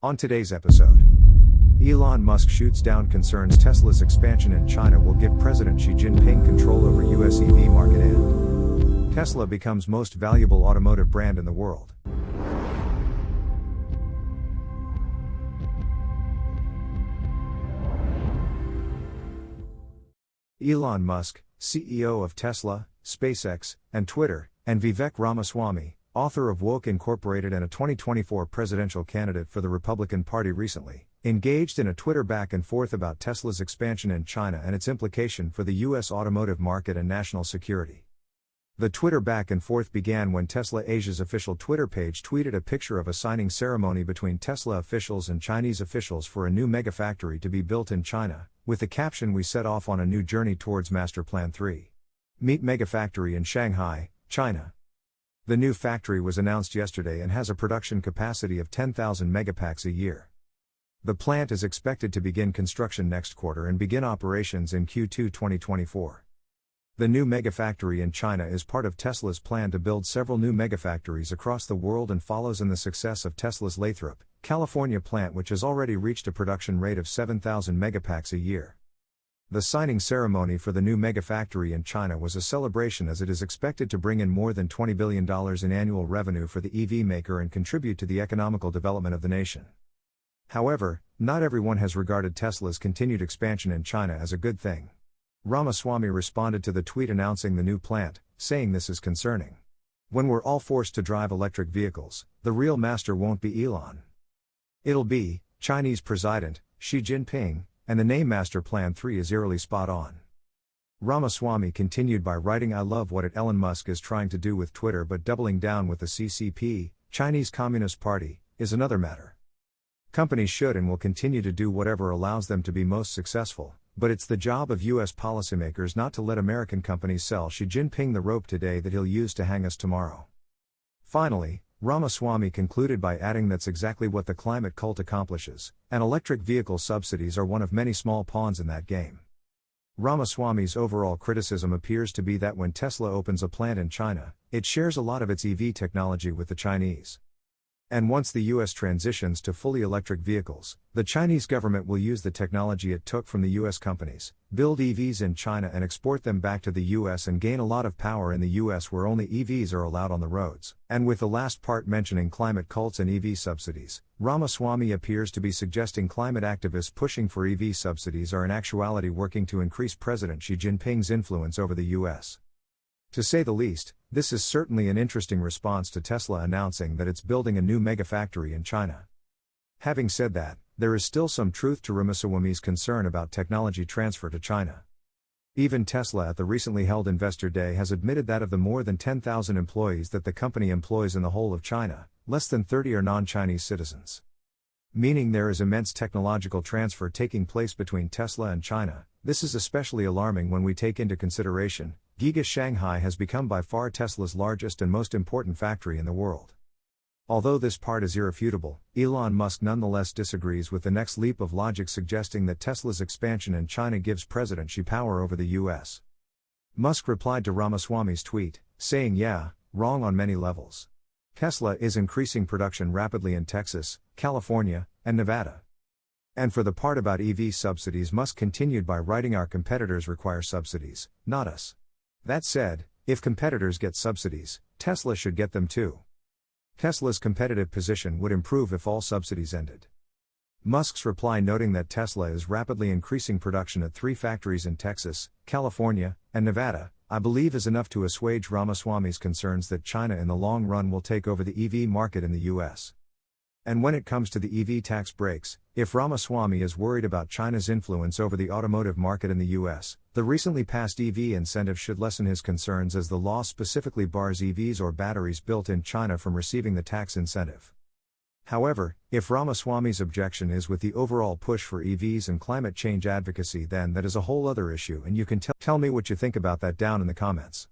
On today's episode, Elon Musk shoots down concerns Tesla's expansion in China will give President Xi Jinping control over US EV market, and Tesla becomes most valuable automotive brand in the world. Elon Musk, CEO of Tesla, SpaceX, and Twitter, and Vivek Ramaswamy, author of Woke Incorporated and a 2024 presidential candidate for the Republican Party, recently engaged in a Twitter back and forth about Tesla's expansion in China and its implication for the U.S. automotive market and national security. The Twitter back and forth began when Tesla Asia's official Twitter page tweeted a picture of a signing ceremony between Tesla officials and Chinese officials for a new megafactory to be built in China, with the caption, "We set off on a new journey towards Master Plan 3. Meet Megafactory in Shanghai, China." The new factory was announced yesterday and has a production capacity of 10,000 megapacks a year. The plant is expected to begin construction next quarter and begin operations in Q2 2024. The new megafactory in China is part of Tesla's plan to build several new megafactories across the world and follows in the success of Tesla's Lathrop, California plant, which has already reached a production rate of 7,000 megapacks a year. The signing ceremony for the new megafactory in China was a celebration, as it is expected to bring in more than $20 billion in annual revenue for the EV maker and contribute to the economical development of the nation. However, not everyone has regarded Tesla's continued expansion in China as a good thing. Ramaswamy responded to the tweet announcing the new plant, saying, "This is concerning. When we're all forced to drive electric vehicles, the real master won't be Elon. It'll be Chinese President Xi Jinping, and the name Master Plan 3 is eerily spot on." Ramaswamy continued by writing, "I love what Elon Musk is trying to do with Twitter, but doubling down with the CCP, Chinese Communist Party, is another matter. Companies should and will continue to do whatever allows them to be most successful, but it's the job of US policymakers not to let American companies sell Xi Jinping the rope today that he'll use to hang us tomorrow." Finally, Ramaswamy concluded by adding, "That's exactly what the climate cult accomplishes, and electric vehicle subsidies are one of many small pawns in that game." Ramaswamy's overall criticism appears to be that when Tesla opens a plant in China, it shares a lot of its EV technology with the Chinese. And once the US transitions to fully electric vehicles, the Chinese government will use the technology it took from the US companies, build EVs in China and export them back to the US and gain a lot of power in the US, where only EVs are allowed on the roads. And with the last part mentioning climate cults and EV subsidies, Ramaswamy appears to be suggesting climate activists pushing for EV subsidies are in actuality working to increase President Xi Jinping's influence over the US. To say the least, this is certainly an interesting response to Tesla announcing that it's building a new megafactory in China. Having said that, there is still some truth to Ramaswamy's concern about technology transfer to China. Even Tesla at the recently held Investor Day has admitted that of the more than 10,000 employees that the company employs in the whole of China, less than 30 are non-Chinese citizens. Meaning there is immense technological transfer taking place between Tesla and China. This is especially alarming when we take into consideration Giga Shanghai has become by far Tesla's largest and most important factory in the world. Although this part is irrefutable, Elon Musk nonetheless disagrees with the next leap of logic, suggesting that Tesla's expansion in China gives President Xi power over the US. Musk replied to Ramaswamy's tweet, saying, "Yeah, wrong on many levels. Tesla is increasing production rapidly in Texas, California, and Nevada." And for the part about EV subsidies, Musk continued by writing, "Our competitors require subsidies, not us. That said, if competitors get subsidies, Tesla should get them too. Tesla's competitive position would improve if all subsidies ended." Musk's reply, noting that Tesla is rapidly increasing production at 3 factories in Texas, California, and Nevada, I believe is enough to assuage Ramaswamy's concerns that China in the long run will take over the EV market in the US. And when it comes to the EV tax breaks, if Ramaswamy is worried about China's influence over the automotive market in the US, the recently passed EV incentive should lessen his concerns, as the law specifically bars EVs or batteries built in China from receiving the tax incentive. However, if Ramaswamy's objection is with the overall push for EVs and climate change advocacy, then that is a whole other issue, and you can tell me what you think about that down in the comments.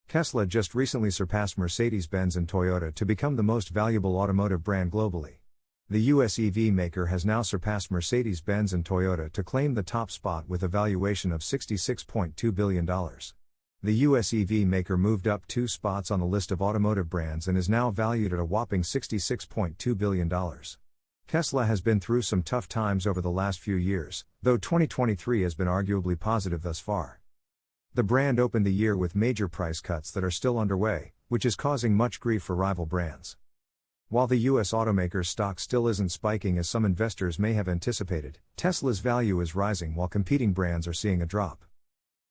Tesla just recently surpassed Mercedes-Benz and Toyota to become the most valuable automotive brand globally. The US EV maker has now surpassed Mercedes-Benz and Toyota to claim the top spot with a valuation of $66.2 billion. The US EV maker moved up 2 spots on the list of automotive brands and is now valued at a whopping $66.2 billion. Tesla has been through some tough times over the last few years, though 2023 has been arguably positive thus far. The brand opened the year with major price cuts that are still underway, which is causing much grief for rival brands. While the US automaker's stock still isn't spiking as some investors may have anticipated, Tesla's value is rising while competing brands are seeing a drop.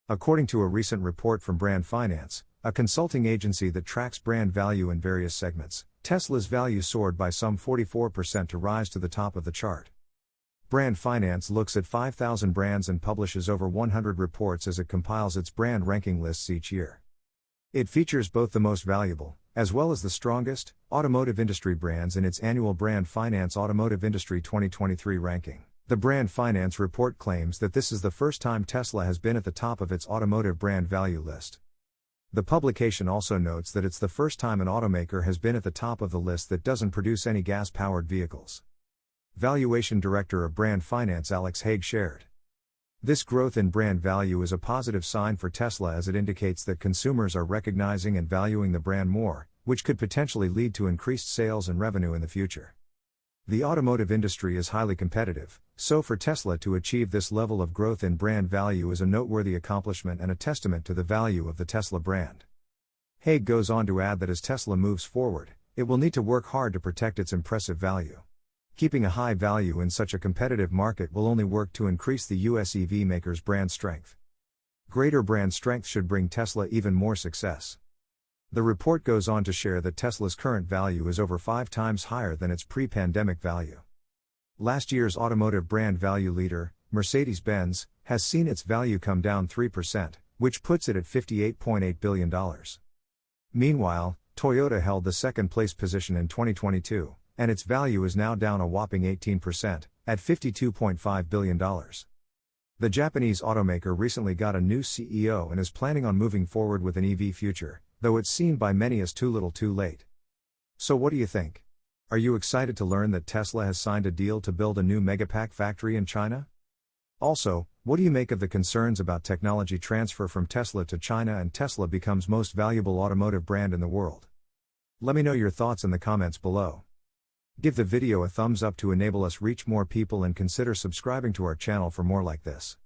According to a recent report from Brand Finance, a consulting agency that tracks brand value in various segments, Tesla's value soared by some 44% to rise to the top of the chart. Brand Finance looks at 5,000 brands and publishes over 100 reports as it compiles its brand ranking lists each year. It features both the most valuable, as well as the strongest, automotive industry brands in its annual Brand Finance Automotive Industry 2023 ranking. The Brand Finance report claims that this is the first time Tesla has been at the top of its automotive brand value list. The publication also notes that it's the first time an automaker has been at the top of the list that doesn't produce any gas-powered vehicles. Valuation Director of Brand Finance Alex Haig shared. This growth in brand value is a positive sign for Tesla as it indicates that consumers are recognizing and valuing the brand more, which could potentially lead to increased sales and revenue in the future. The automotive industry is highly competitive, so for Tesla to achieve this level of growth in brand value is a noteworthy accomplishment and a testament to the value of the Tesla brand. Haig goes on to add that as Tesla moves forward, it will need to work hard to protect its impressive value. Keeping a high value in such a competitive market will only work to increase the US EV maker's brand strength. Greater brand strength should bring Tesla even more success. The report goes on to share that Tesla's current value is over 5 times higher than its pre-pandemic value. Last year's automotive brand value leader, Mercedes-Benz, has seen its value come down 3%, which puts it at $58.8 billion. Meanwhile, Toyota held the second-place position in 2022, and its value is now down a whopping 18%, at $52.5 billion. The Japanese automaker recently got a new CEO and is planning on moving forward with an EV future, though it's seen by many as too little too late. So what do you think? Are you excited to learn that Tesla has signed a deal to build a new Megapack factory in China? Also, what do you make of the concerns about technology transfer from Tesla to China and Tesla becomes most valuable automotive brand in the world? Let me know your thoughts in the comments below. Give the video a thumbs up to enable us reach more people and consider subscribing to our channel for more like this.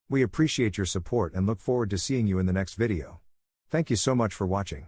We appreciate your support and look forward to seeing you in the next video. Thank you so much for watching.